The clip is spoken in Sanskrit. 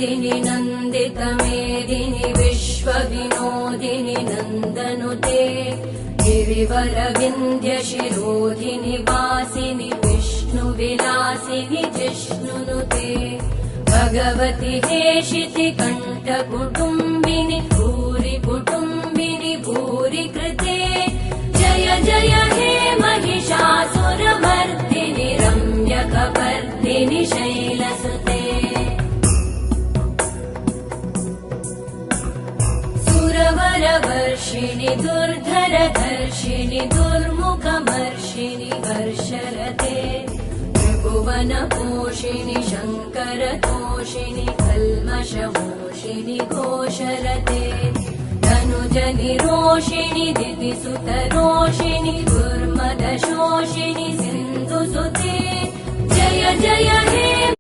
मेदिनि नन्दितमेदिनि विश्वविनोदिनि नन्दनुते गिरिवरविन्ध्यशिरोधिनि वासिनि विष्णुविलासिनि जिष्णुनुते भगवति हेशिति कण्ठकुटुम्बिनि भूरि कुटुम्बिनि भूरि कृते जय जय हे महिषासुरमर्दिनि रम्यकपर्दिनि शैलसुते सुरवरवर्षिणि दुर्धरधर्षिणि दुर्मुखमर्षिणि हर्षरते त्रिभुवनपोषिणि शङ्करतोषिणि कल्मषमोषिणि घोषरते धनुजनिरोषिणि दितिसुतरोषिणि दुर्मदशोषिणि सिन्धुसुते जय जय हे